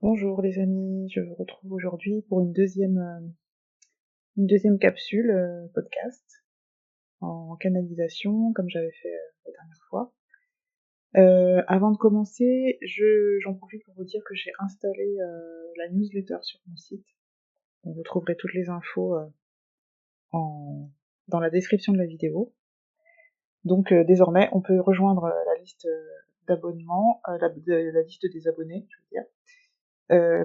Bonjour les amis, je vous retrouve aujourd'hui pour une deuxième capsule podcast en canalisation comme j'avais fait la dernière fois. Avant de commencer, j'en profite pour vous dire que j'ai installé la newsletter sur mon site. Donc vous trouverez toutes les infos en, dans la description de la vidéo. Donc désormais, on peut rejoindre la liste d'abonnements, la liste des abonnés, je veux dire.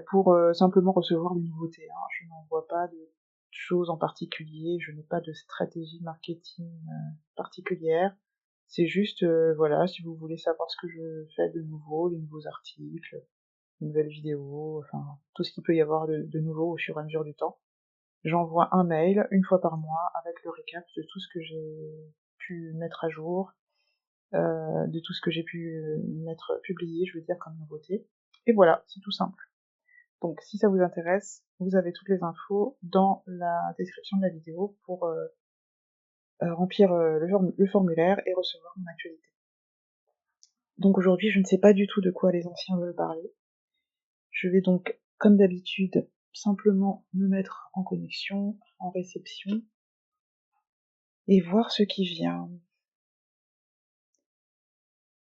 Pour simplement recevoir les nouveautés, hein. Je n'envoie pas de choses en particulier, je n'ai pas de stratégie marketing particulière. C'est juste, voilà, si vous voulez savoir ce que je fais de nouveau, les nouveaux articles, les nouvelles vidéos, enfin tout ce qu'il peut y avoir de nouveau au fur et à mesure du temps. J'envoie un mail une fois par mois avec le récap de tout ce que j'ai pu mettre à jour, de tout ce que j'ai pu mettre publié, je veux dire, comme nouveauté. Et voilà, c'est tout simple. Donc si ça vous intéresse, vous avez toutes les infos dans la description de la vidéo pour remplir le formulaire et recevoir mon actualité. Donc aujourd'hui, je ne sais pas du tout de quoi les anciens veulent parler. Je vais donc, comme d'habitude, simplement me mettre en connexion, en réception, et voir ce qui vient.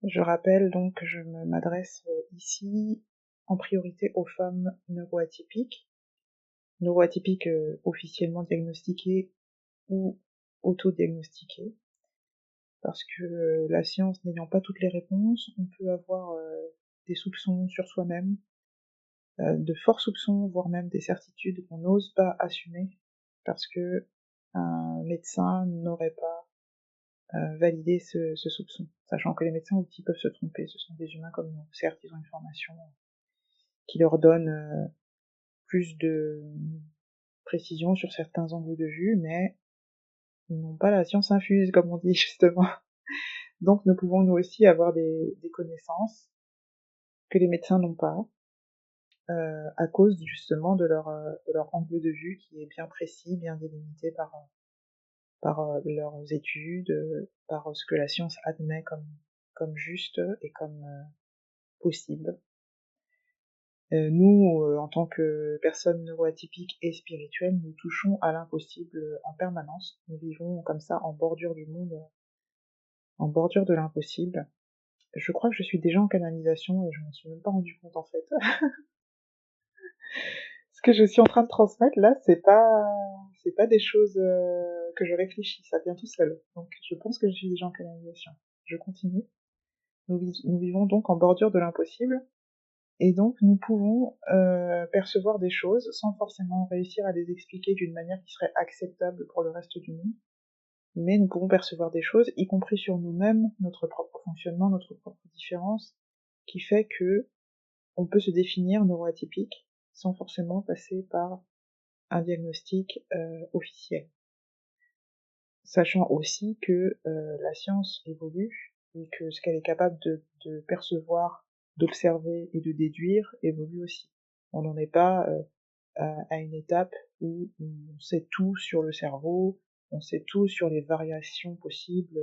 Je rappelle donc que je m'adresse ici en priorité aux femmes neuroatypiques officiellement diagnostiquées ou auto-diagnostiquées, parce que la science n'ayant pas toutes les réponses, on peut avoir des soupçons sur soi-même, de forts soupçons, voire même des certitudes qu'on n'ose pas assumer, parce que un médecin n'aurait pas validé ce soupçon, sachant que les médecins aussi peuvent se tromper, ce sont des humains comme nous. Certes, ils ont une formation qui leur donne plus de précision sur certains angles de vue, mais ils n'ont pas la science infuse, comme on dit justement. Donc nous pouvons nous aussi avoir des connaissances que les médecins n'ont pas, à cause justement de leur angle de vue qui est bien précis, bien délimité par leurs études, par ce que la science admet comme juste et comme possible. Nous, en tant que personnes neuroatypiques et spirituelles, nous touchons à l'impossible en permanence. Nous vivons comme ça en bordure du monde, en bordure de l'impossible. Je crois que je suis déjà en canalisation et je m'en suis même pas rendu compte en fait. Ce que je suis en train de transmettre là, c'est pas des choses que je réfléchis, ça vient tout seul. Donc je pense que je suis déjà en canalisation. Je continue. Nous vivons donc en bordure de l'impossible, et donc nous pouvons percevoir des choses sans forcément réussir à les expliquer d'une manière qui serait acceptable pour le reste du monde. Mais nous pouvons percevoir des choses, y compris sur nous-mêmes, notre propre fonctionnement, notre propre différence, qui fait que on peut se définir neuroatypique sans forcément passer par un diagnostic officiel. Sachant aussi que la science évolue et que ce qu'elle est capable de percevoir, d'observer et de déduire évolue aussi. On n'en est pas à une étape où on sait tout sur le cerveau, on sait tout sur les variations possibles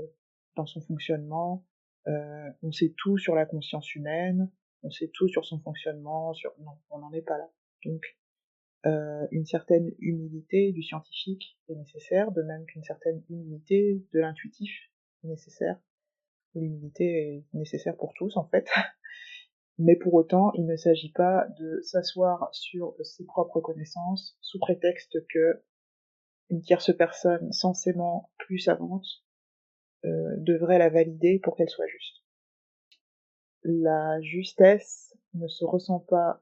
dans son fonctionnement, on sait tout sur la conscience humaine, on sait tout sur son fonctionnement, non, on n'en est pas là. Donc une certaine humilité du scientifique est nécessaire, de même qu'une certaine humilité de l'intuitif est nécessaire. L'humilité est nécessaire pour tous, en fait. Mais pour autant, il ne s'agit pas de s'asseoir sur ses propres connaissances sous prétexte que une tierce personne censément plus savante devrait la valider pour qu'elle soit juste. La justesse ne se ressent pas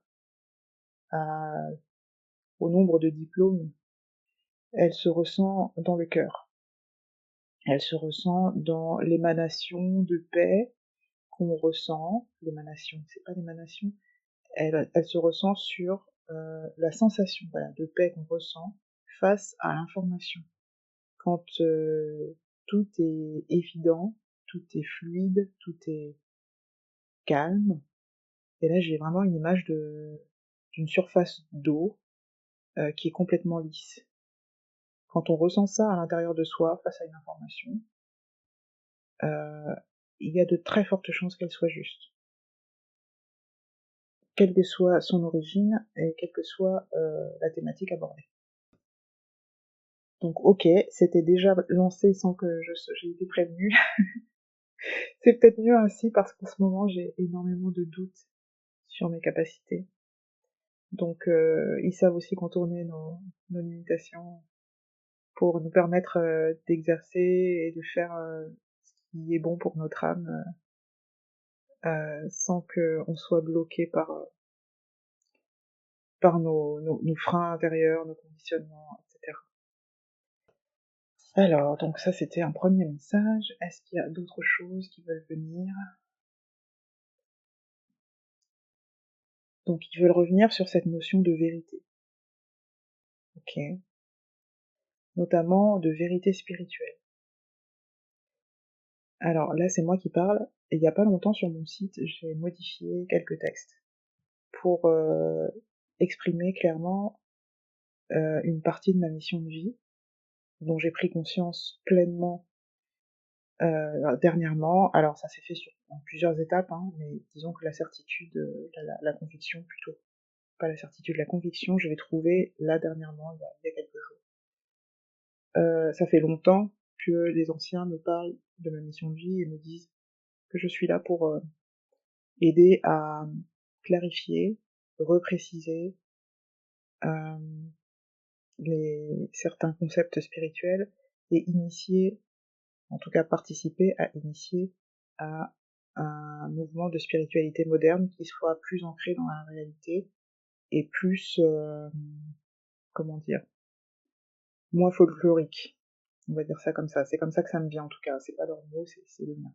au nombre de diplômes, elle se ressent dans le cœur. Elle se ressent dans l'émanation de paix qu'on ressent. L'émanation, c'est pas l'émanation. Elle se ressent sur la sensation, voilà, de paix qu'on ressent face à l'information. Quand tout est évident, tout est fluide, tout est calme. Et là, j'ai vraiment une image d'une surface d'eau qui est complètement lisse. Quand on ressent ça à l'intérieur de soi face à une information, il y a de très fortes chances qu'elle soit juste. quelle que soit son origine et quelle que soit la thématique abordée. Donc ok, c'était déjà lancé sans que j'ai été prévenue. C'est peut-être mieux ainsi parce qu'en ce moment j'ai énormément de doutes sur mes capacités. Donc ils savent aussi contourner nos limitations pour nous permettre d'exercer et de faire ce qui est bon pour notre âme sans qu'on soit bloqué par nos freins intérieurs, nos conditionnements, etc. Alors, donc ça c'était un premier message. Est-ce qu'il y a d'autres choses qui veulent venir? Donc ils veulent revenir sur cette notion de vérité. Ok. Notamment de vérité spirituelle. Alors là c'est moi qui parle, et il n'y a pas longtemps sur mon site j'ai modifié quelques textes pour exprimer clairement une partie de ma mission de vie, dont j'ai pris conscience pleinement dernièrement. Alors ça s'est fait en plusieurs étapes, hein, mais disons que la certitude, la conviction plutôt, pas la certitude, la conviction, je l'ai trouvée là dernièrement, il y a quelques jours. Ça fait longtemps que les anciens me parlent de ma mission de vie et me disent que je suis là pour aider à clarifier, repréciser certains concepts spirituels et initier, en tout cas participer à initier à un mouvement de spiritualité moderne qui soit plus ancré dans la réalité et plus, comment dire, moins folklorique. On va dire ça comme ça. C'est comme ça que ça me vient en tout cas. C'est pas leur mot, c'est le mien.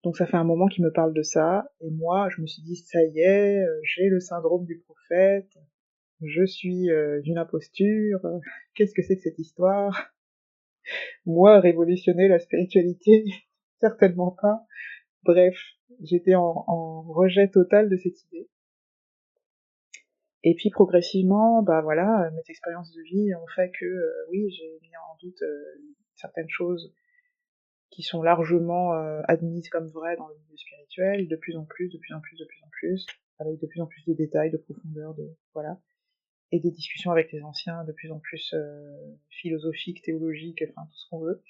Donc ça fait un moment qu'ils me parlent de ça, et moi je me suis dit ça y est, j'ai le syndrome du prophète, je suis une imposture, qu'est-ce que c'est que cette histoire? Moi, révolutionner la spiritualité, certainement pas. Bref, j'étais en rejet total de cette idée. Et puis progressivement, bah voilà, mes expériences de vie ont fait que, oui, j'ai mis en doute certaines choses qui sont largement admises comme vraies dans le milieu spirituel, de plus en plus, de plus en plus, de plus en plus, avec de plus en plus de détails, de profondeur, voilà, et des discussions avec les anciens de plus en plus philosophiques, théologiques, enfin tout ce qu'on veut.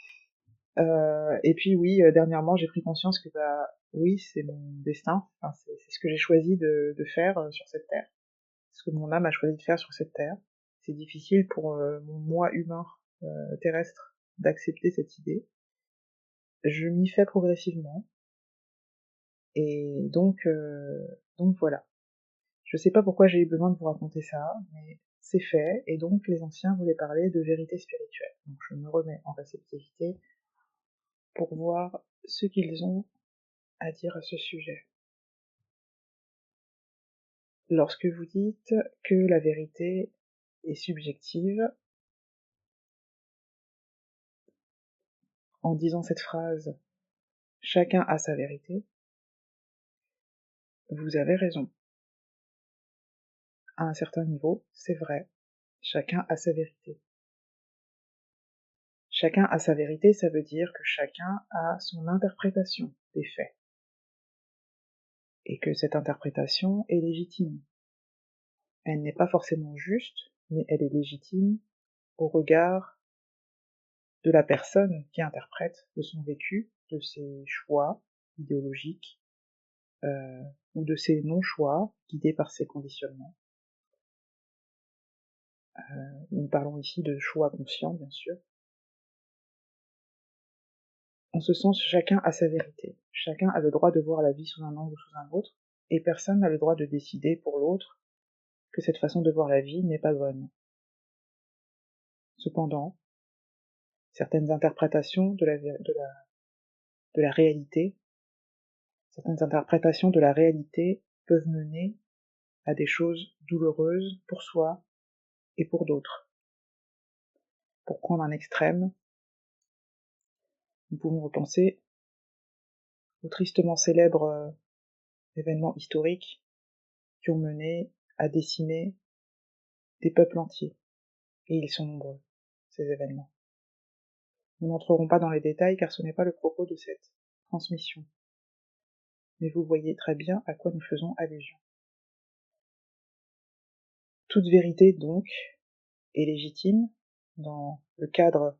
Et puis oui, dernièrement, j'ai pris conscience que bah oui, c'est mon destin, enfin, c'est ce que j'ai choisi de faire sur cette terre, ce que mon âme a choisi de faire sur cette terre. C'est difficile pour mon moi humain terrestre d'accepter cette idée. Je m'y fais progressivement, et donc voilà. Je sais pas pourquoi j'ai eu besoin de vous raconter ça, mais c'est fait, et donc les anciens voulaient parler de vérité spirituelle. Donc je me remets en réceptivité pour voir ce qu'ils ont à dire à ce sujet. Lorsque vous dites que la vérité est subjective, en disant cette phrase « chacun a sa vérité », vous avez raison. À un certain niveau, c'est vrai, chacun a sa vérité. Chacun a sa vérité, ça veut dire que chacun a son interprétation des faits, et que cette interprétation est légitime. Elle n'est pas forcément juste, mais elle est légitime au regard de la personne qui interprète, de son vécu, de ses choix idéologiques, ou de ses non-choix, guidés par ses conditionnements. Nous parlons ici de choix conscients, bien sûr. En ce sens, chacun a sa vérité. Chacun a le droit de voir la vie sous un angle ou sous un autre, et personne n'a le droit de décider pour l'autre que cette façon de voir la vie n'est pas bonne. Cependant, certaines interprétations de la réalité, certaines interprétations de la réalité peuvent mener à des choses douloureuses pour soi et pour d'autres. Pour prendre un extrême, nous pouvons repenser aux tristement célèbres événements historiques qui ont mené à décimer des peuples entiers. Et ils sont nombreux, ces événements. Nous n'entrerons pas dans les détails car ce n'est pas le propos de cette transmission. Mais vous voyez très bien à quoi nous faisons allusion. Toute vérité, donc, est légitime dans le cadre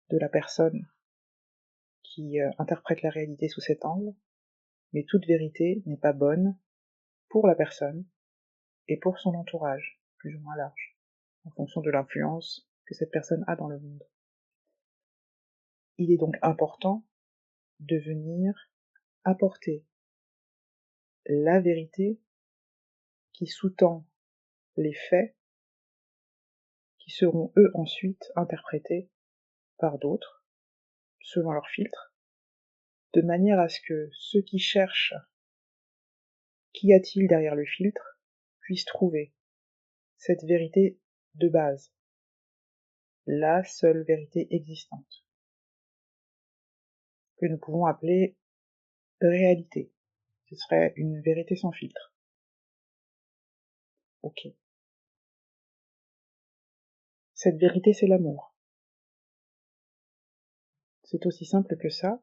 de la personne qui interprète la réalité sous cet angle, mais toute vérité n'est pas bonne pour la personne et pour son entourage, plus ou moins large, en fonction de l'influence que cette personne a dans le monde. Il est donc important de venir apporter la vérité qui sous-tend les faits qui seront eux ensuite interprétés par d'autres, selon leur filtre, de manière à ce que ceux qui cherchent qu'y a-t-il derrière le filtre puissent trouver cette vérité de base, la seule vérité existante, que nous pouvons appeler réalité. Ce serait une vérité sans filtre. Ok. Cette vérité, c'est l'amour. C'est aussi simple que ça,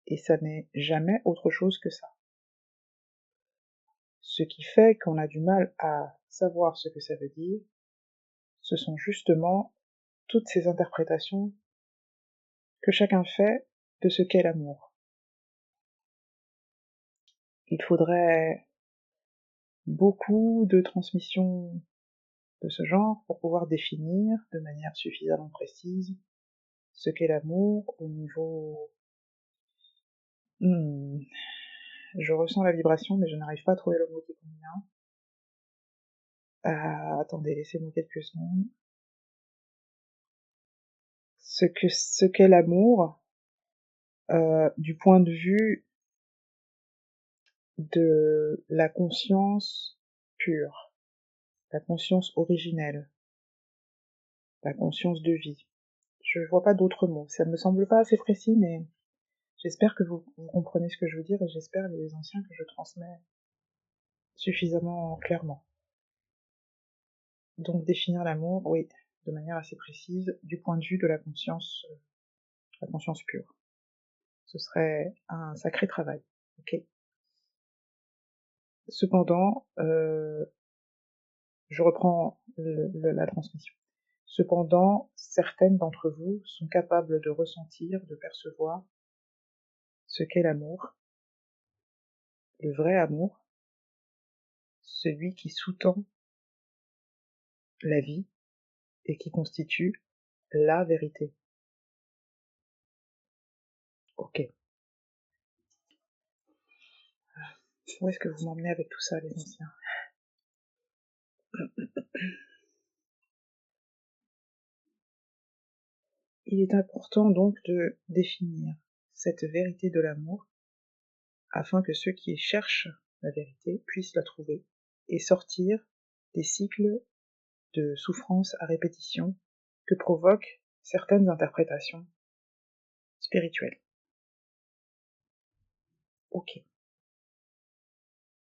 et ça n'est jamais autre chose que ça. Ce qui fait qu'on a du mal à savoir ce que ça veut dire, ce sont justement toutes ces interprétations que chacun fait de ce qu'est l'amour. Il faudrait beaucoup de transmissions de ce genre pour pouvoir définir de manière suffisamment précise ce qu'est l'amour au niveau... Je ressens la vibration, mais je n'arrive pas à trouver le mot qui convient. Attendez, laissez-moi quelques secondes. Ce qu'est l'amour, du point de vue de la conscience pure, la conscience originelle, la conscience de vie. Je vois pas d'autres mots. Ça me semble pas assez précis, mais j'espère que vous comprenez ce que je veux dire et j'espère les anciens que je transmets suffisamment clairement. Donc définir l'amour, oui, de manière assez précise, du point de vue de la conscience pure. Ce serait un sacré travail, ok. Cependant, je reprends la transmission. Cependant, certaines d'entre vous sont capables de ressentir, de percevoir ce qu'est l'amour, le vrai amour, celui qui sous-tend la vie et qui constitue la vérité. Ok. Où est-ce que vous m'emmenez avec tout ça, les anciens? Il est important donc de définir cette vérité de l'amour afin que ceux qui cherchent la vérité puissent la trouver et sortir des cycles de souffrance à répétition que provoquent certaines interprétations spirituelles. Ok.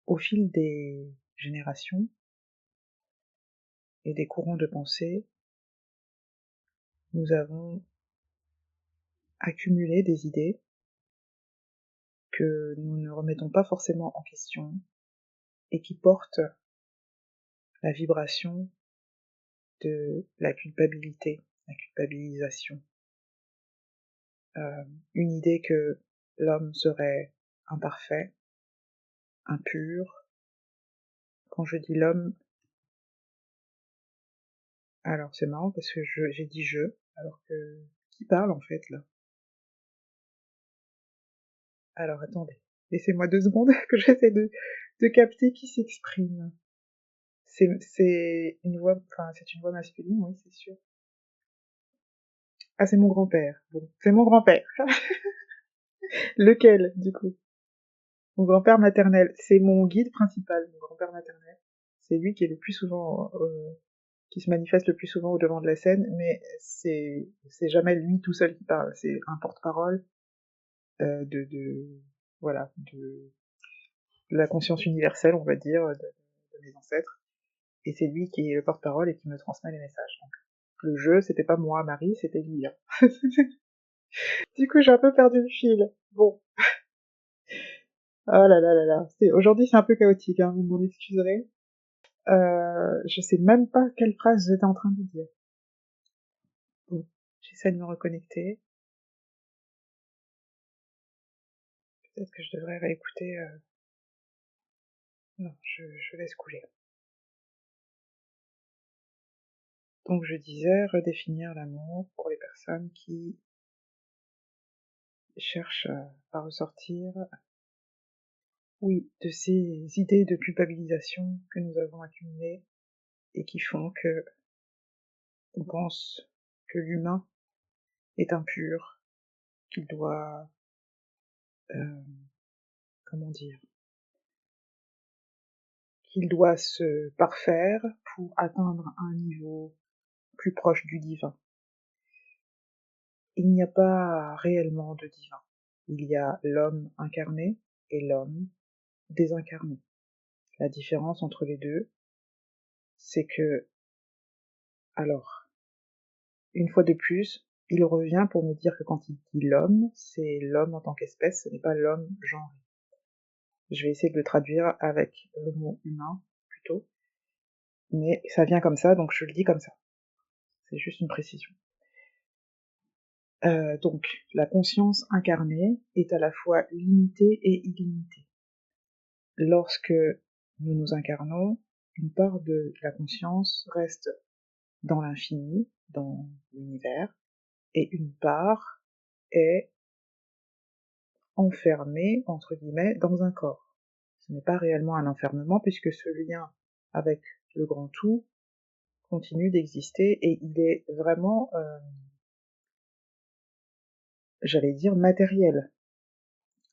Au fil des générations et des courants de pensée, nous avons accumulé des idées que nous ne remettons pas forcément en question et qui portent la vibration de la culpabilité, la culpabilisation. Une idée que l'homme serait imparfait, impur. Quand je dis l'homme, alors c'est marrant parce que j'ai dit je, alors que qui parle en fait là? Alors attendez, laissez-moi 2 secondes que j'essaie de capter qui s'exprime. C'est une voix, enfin c'est une voix masculine, oui c'est sûr. Ah c'est mon grand-père. Bon, c'est mon grand-père. Lequel du coup? Mon grand-père maternel. C'est mon guide principal, mon grand-père maternel. C'est lui qui est le plus souvent, qui se manifeste le plus souvent au devant de la scène, mais c'est jamais lui tout seul qui parle. C'est un porte-parole voilà, de la conscience universelle, on va dire, de mes ancêtres. Et c'est lui qui est le porte-parole et qui me transmet les messages. Donc, le jeu, c'était pas moi, Marie, c'était lui. Hein. Du coup, j'ai un peu perdu le fil. Bon. Oh là là là là. Aujourd'hui, c'est un peu chaotique, hein, vous m'en excuserez. Je sais même pas quelle phrase j'étais en train de dire. Bon, j'essaie de me reconnecter. Peut-être que je devrais réécouter. Non, je laisse couler. Donc je disais redéfinir l'amour pour les personnes qui cherchent à ressortir, oui, de ces idées de culpabilisation que nous avons accumulées et qui font que on pense que l'humain est impur, qu'il doit, euh, comment dire, qu'il doit se parfaire pour atteindre un niveau plus proche du divin. Il n'y a pas réellement de divin. Il y a l'homme incarné et l'homme désincarné. La différence entre les deux, c'est que, alors, une fois de plus, il revient pour me dire que quand il dit l'homme, c'est l'homme en tant qu'espèce, ce n'est pas l'homme genré. Je vais essayer de le traduire avec le mot humain, plutôt, mais ça vient comme ça, donc je le dis comme ça. C'est juste une précision. Donc, la conscience incarnée est à la fois limitée et illimitée. Lorsque nous nous incarnons, une part de la conscience reste dans l'infini, dans l'univers, et une part est enfermée, entre guillemets, dans un corps. Ce n'est pas réellement un enfermement, puisque ce lien avec le grand tout continue d'exister, et il est vraiment, j'allais dire, matériel,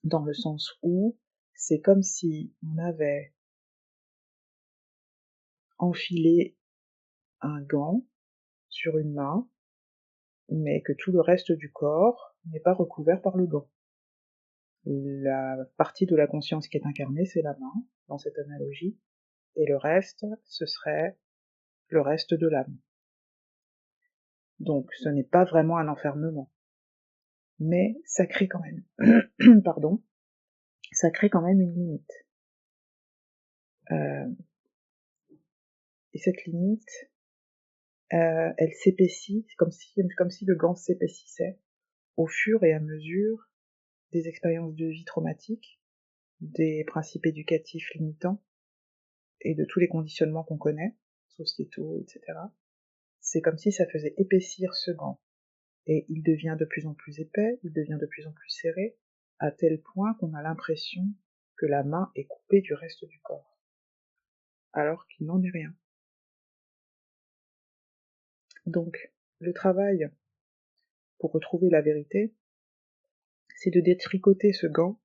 dans le sens où c'est comme si on avait enfilé un gant sur une main, mais que tout le reste du corps n'est pas recouvert par le gant. La partie de la conscience qui est incarnée, c'est la main, dans cette analogie, et le reste, ce serait le reste de l'âme. Donc ce n'est pas vraiment un enfermement, mais ça crée quand même, pardon, ça crée quand même une limite. Et cette limite, elle s'épaissit, comme si le gant s'épaississait au fur et à mesure des expériences de vie traumatiques, des principes éducatifs limitants et de tous les conditionnements qu'on connaît, sociétaux, etc. C'est comme si ça faisait épaissir ce gant. Et il devient de plus en plus épais, il devient de plus en plus serré, à tel point qu'on a l'impression que la main est coupée du reste du corps, alors qu'il n'en est rien. Donc, le travail pour retrouver la vérité, c'est de détricoter ce gant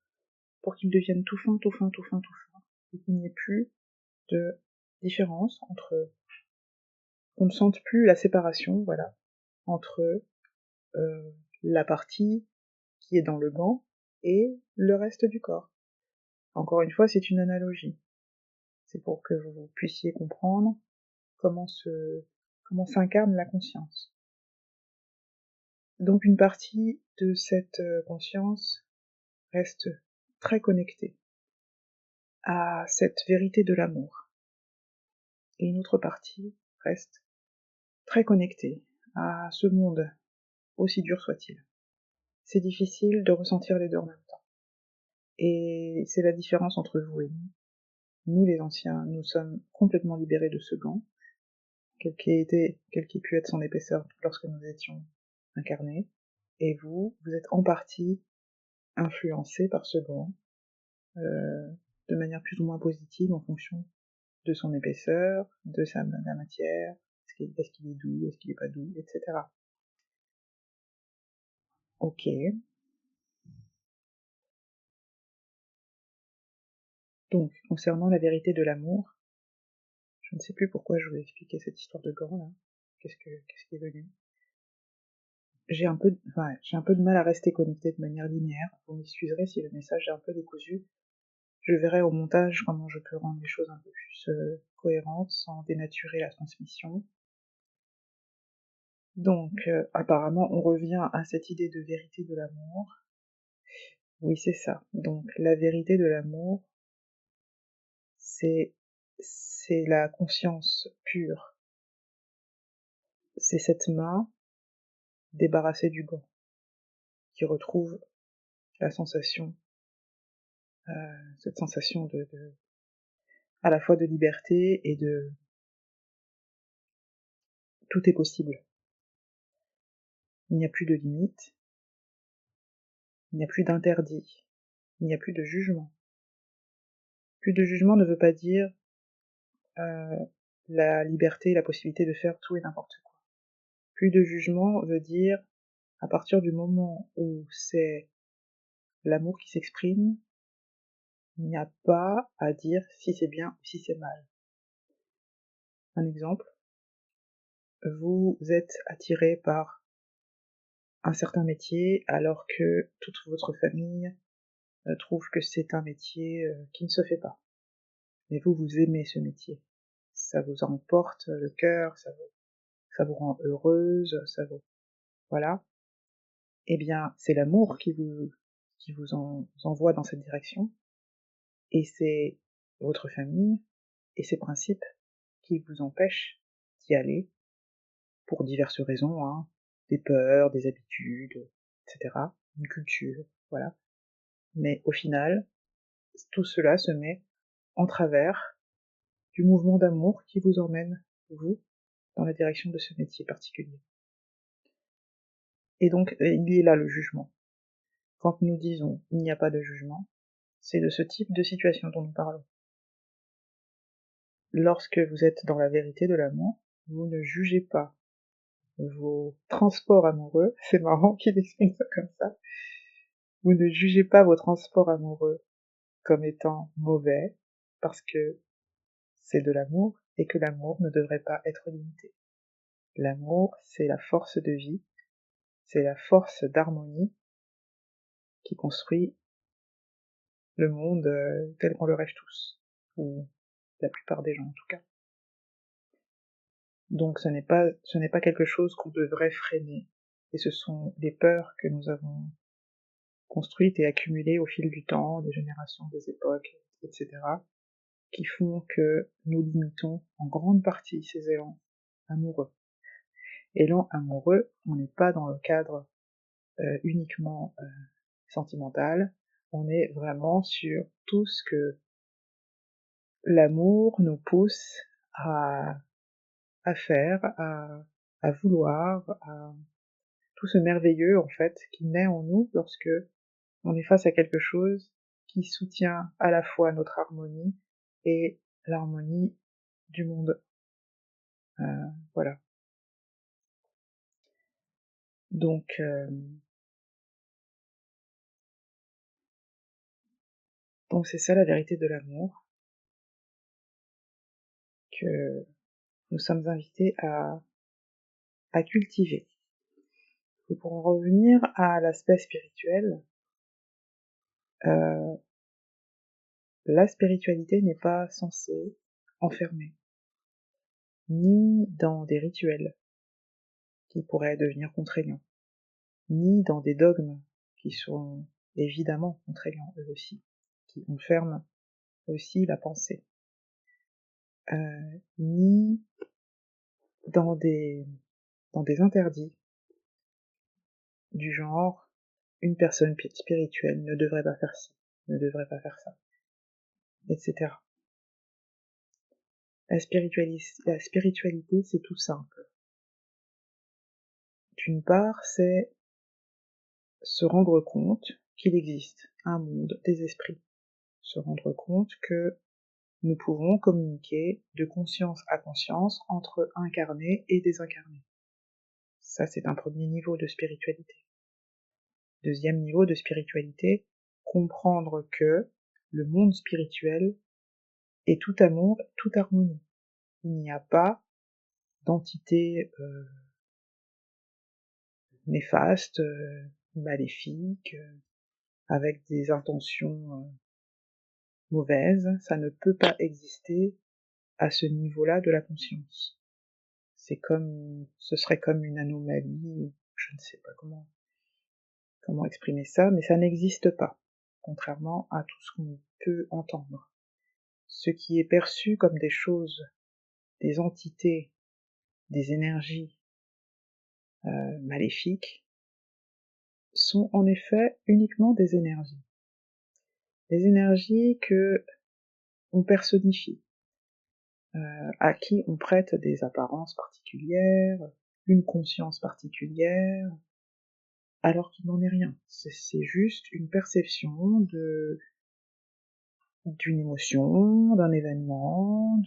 pour qu'il devienne tout fin, tout fin, tout fin, tout fin, et qu'il n'y ait plus de différence entre, on ne sente plus la séparation, voilà, entre la partie qui est dans le gant et le reste du corps. Encore une fois, c'est une analogie. C'est pour que vous puissiez comprendre comment s'incarne la conscience. Donc une partie de cette conscience reste très connectée à cette vérité de l'amour. Et une autre partie reste très connectée à ce monde, aussi dur soit-il. C'est difficile de ressentir les deux en même temps. Et c'est la différence entre vous et nous. Nous, les anciens, nous sommes complètement libérés de ce gant, quelle qu'ait pu être son épaisseur lorsque nous étions incarnés, et vous, vous êtes en partie influencé par ce gant, de manière plus ou moins positive en fonction de son épaisseur, de la matière, est-ce qu'il est doux, est-ce qu'il est pas doux, etc. Ok. Donc, concernant la vérité de l'amour, je ne sais plus pourquoi je vous ai expliqué cette histoire de gant là. Qu'est-ce qui est venu? J'ai un peu de mal à rester connecté de manière linéaire. Vous m'excuserez si le message est un peu décousu. Je verrai au montage comment je peux rendre les choses un peu plus cohérentes sans dénaturer la transmission. Donc, apparemment, on revient à cette idée de vérité de l'amour. Oui, c'est ça. Donc, la vérité de l'amour, c'est c'est la conscience pure. C'est cette main débarrassée du gant qui retrouve la sensation, cette sensation à la fois de liberté et de tout est possible. Il n'y a plus de limites, il n'y a plus d'interdit, il n'y a plus de jugement. Plus de jugement ne veut pas dire la liberté, la possibilité de faire tout et n'importe quoi. Plus de jugement veut dire, à partir du moment où c'est l'amour qui s'exprime, il n'y a pas à dire si c'est bien ou si c'est mal. Un exemple, vous êtes attiré par un certain métier alors que toute votre famille trouve que c'est un métier qui ne se fait pas. Mais vous, vous aimez ce métier. Ça vous emporte le cœur, ça vous rend heureuse, voilà. Eh bien, c'est l'amour qui vous envoie dans cette direction, et c'est votre famille et ses principes qui vous empêchent d'y aller pour diverses raisons, hein, des peurs, des habitudes, etc., une culture, voilà. Mais au final, tout cela se met en travers du mouvement d'amour qui vous emmène, vous, dans la direction de ce métier particulier. Et donc, il est là le jugement. Quand nous disons il n'y a pas de jugement, c'est de ce type de situation dont nous parlons. Lorsque vous êtes dans la vérité de l'amour, vous ne jugez pas vos transports amoureux, c'est marrant qu'il exprime ça comme ça, vous ne jugez pas vos transports amoureux comme étant mauvais, parce que c'est de l'amour, et que l'amour ne devrait pas être limité. L'amour, c'est la force de vie, c'est la force d'harmonie qui construit le monde tel qu'on le rêve tous, ou la plupart des gens en tout cas. Donc ce n'est pas quelque chose qu'on devrait freiner, et ce sont des peurs que nous avons construites et accumulées au fil du temps, des générations, des époques, etc., qui font que nous limitons en grande partie ces élans amoureux. Élan amoureux, on n'est pas dans le cadre uniquement sentimental, on est vraiment sur tout ce que l'amour nous pousse à, à faire, à vouloir, à tout ce merveilleux en fait qui naît en nous lorsque on est face à quelque chose qui soutient à la fois notre harmonie et l'harmonie du monde. Voilà. Donc c'est ça la vérité de l'amour que nous sommes invités à cultiver. Et pour en revenir à l'aspect spirituel, euh, la spiritualité n'est pas censée enfermer, ni dans des rituels qui pourraient devenir contraignants, ni dans des dogmes qui sont évidemment contraignants eux aussi, qui enferment aussi la pensée, ni dans dans des interdits du genre une personne spirituelle ne devrait pas faire ci, ne devrait pas faire ça, etc. La spiritualité, c'est tout simple. D'une part, c'est se rendre compte qu'il existe un monde des esprits, se rendre compte que nous pouvons communiquer de conscience à conscience entre incarnés et désincarnés. Ça, c'est un premier niveau de spiritualité. Deuxième niveau de spiritualité, comprendre que le monde spirituel est tout amour, toute harmonie. Il n'y a pas d'entité néfaste, maléfique, avec des intentions mauvaises. Ça ne peut pas exister à ce niveau-là de la conscience. Ce serait comme une anomalie, je ne sais pas comment exprimer ça, mais ça n'existe pas, contrairement à tout ce qu'on peut entendre. ce qui est perçu comme des choses, des entités, des énergies maléfiques, sont en effet uniquement des énergies. Des énergies que on personnifie, à qui on prête des apparences particulières, une conscience particulière, alors qu'il n'en est rien. C'est juste une perception d'une émotion, d'un événement,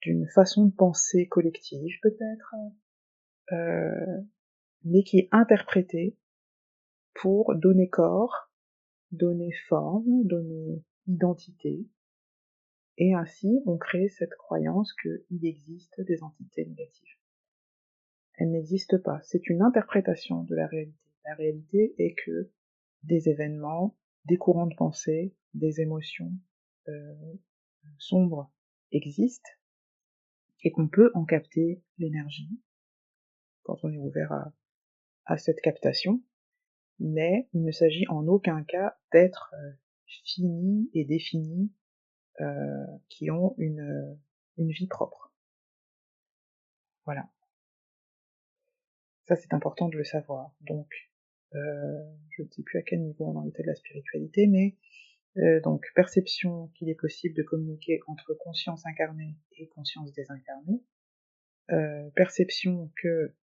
d'une façon de penser collective peut-être, mais qui est interprétée pour donner corps, donner forme, donner identité, et ainsi on crée cette croyance qu'il existe des entités négatives. Elles n'existent pas, c'est une interprétation de la réalité. La réalité est que des événements, des courants de pensée, des émotions sombres existent, et qu'on peut en capter l'énergie quand on est ouvert à cette captation, mais il ne s'agit en aucun cas d'êtres finis et définis qui ont une vie propre. Voilà. Ça, c'est important de le savoir. Donc, je ne sais plus à quel niveau on en était de la spiritualité, mais donc perception qu'il est possible de communiquer entre conscience incarnée et conscience désincarnée, perception que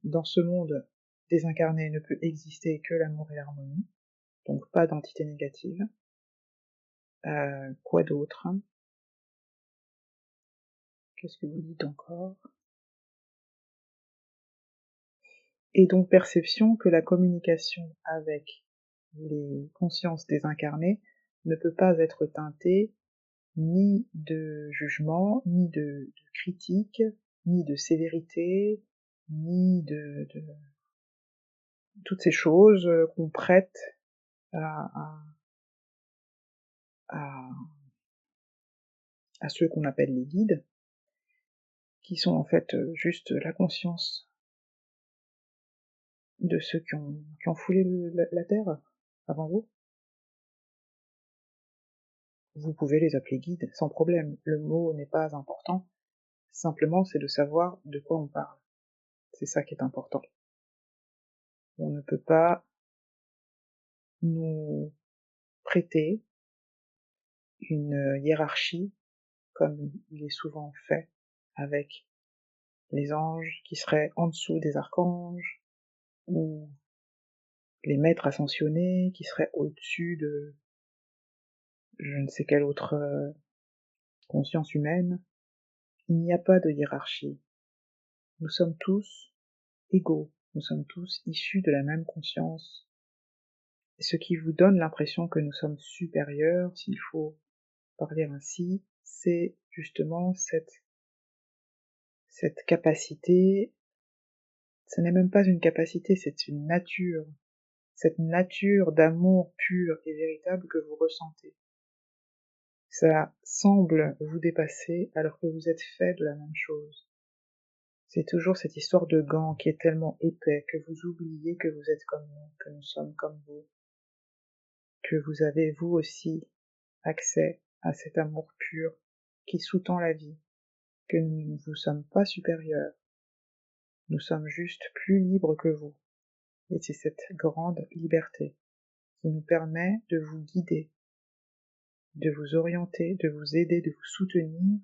dans ce monde désincarné ne peut exister que l'amour et l'harmonie, donc pas d'entité négative. Quoi d'autre? Qu'est-ce que vous dites encore? Et donc perception que la communication avec les consciences désincarnées ne peut pas être teintée ni de jugement, ni de critique, ni de sévérité, ni de toutes ces choses qu'on prête à, à, à ceux qu'on appelle les guides, qui sont en fait juste la conscience de ceux qui ont foulé la terre avant vous. Vous pouvez les appeler guides sans problème, le mot n'est pas important, simplement c'est de savoir de quoi on parle. C'est ça qui est important. On ne peut pas nous prêter une hiérarchie comme il est souvent fait avec les anges qui seraient en dessous des archanges, ou les maîtres ascensionnés qui seraient au-dessus de je ne sais quelle autre conscience humaine. Il n'y a pas de hiérarchie. Nous sommes tous égaux, nous sommes tous issus de la même conscience. Et ce qui vous donne l'impression que nous sommes supérieurs, s'il faut parler ainsi, c'est justement cette capacité, ce n'est même pas une capacité, c'est une nature, cette nature d'amour pur et véritable que vous ressentez. Ça semble vous dépasser alors que vous êtes fait de la même chose. C'est toujours cette histoire de gant qui est tellement épais que vous oubliez que vous êtes comme nous, que nous sommes comme vous, que vous avez vous aussi accès à cet amour pur qui sous-tend la vie, que nous ne vous sommes pas supérieurs, nous sommes juste plus libres que vous. Et c'est cette grande liberté qui nous permet de vous guider, de vous orienter, de vous aider, de vous soutenir,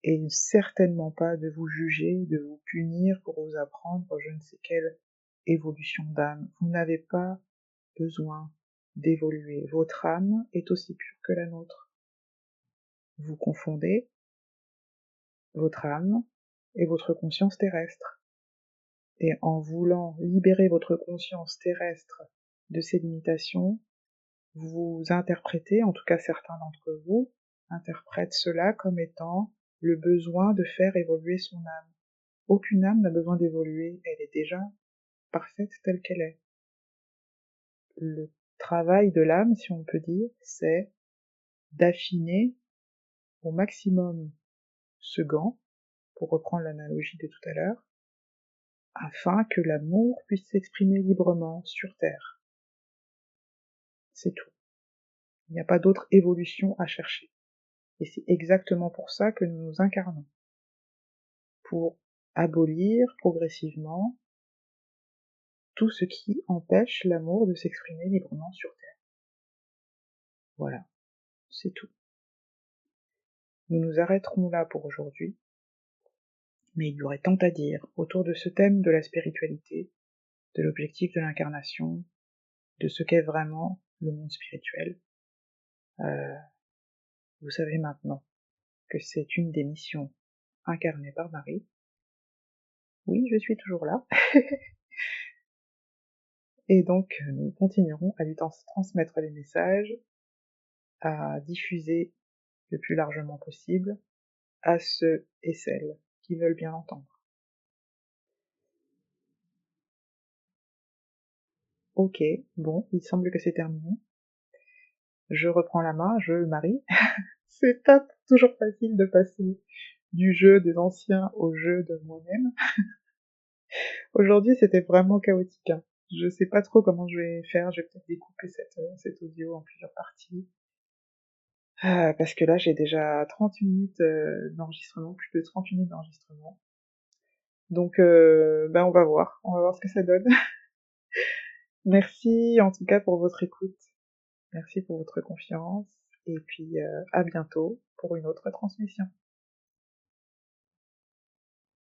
et certainement pas de vous juger, de vous punir pour vous apprendre je ne sais quelle évolution d'âme. Vous n'avez pas besoin d'évoluer. Votre âme est aussi pure que la nôtre. Vous confondez votre âme et votre conscience terrestre. Et en voulant libérer votre conscience terrestre de ces limitations, vous interprétez, en tout cas certains d'entre vous, interprètent cela comme étant le besoin de faire évoluer son âme. Aucune âme n'a besoin d'évoluer, elle est déjà parfaite telle qu'elle est. Le travail de l'âme, si on peut dire, c'est d'affiner au maximum ce gant, pour reprendre l'analogie de tout à l'heure, afin que l'amour puisse s'exprimer librement sur Terre. C'est tout. Il n'y a pas d'autre évolution à chercher. Et c'est exactement pour ça que nous nous incarnons. Pour abolir progressivement tout ce qui empêche l'amour de s'exprimer librement sur Terre. Voilà, c'est tout. Nous nous arrêterons là pour aujourd'hui, mais il y aurait tant à dire autour de ce thème de la spiritualité, de l'objectif de l'incarnation, de ce qu'est vraiment le monde spirituel. Vous savez maintenant que c'est une des missions incarnées par Marie. Oui, je suis toujours là. Et donc, nous continuerons à lui transmettre les messages, à diffuser le plus largement possible à ceux et celles qui veulent bien l'entendre. Ok, bon, il semble que c'est terminé. Je reprends la main, je Marie. C'est pas toujours facile de passer du jeu des anciens au jeu de moi-même. Aujourd'hui, c'était vraiment chaotique, hein. Je sais pas trop comment je vais faire, je vais peut-être découper cet audio en plusieurs parties. Parce que là, j'ai déjà 30 minutes d'enregistrement, plus de 30 minutes d'enregistrement. Donc, on va voir ce que ça donne. Merci en tout cas pour votre écoute, merci pour votre confiance, et puis à bientôt pour une autre transmission.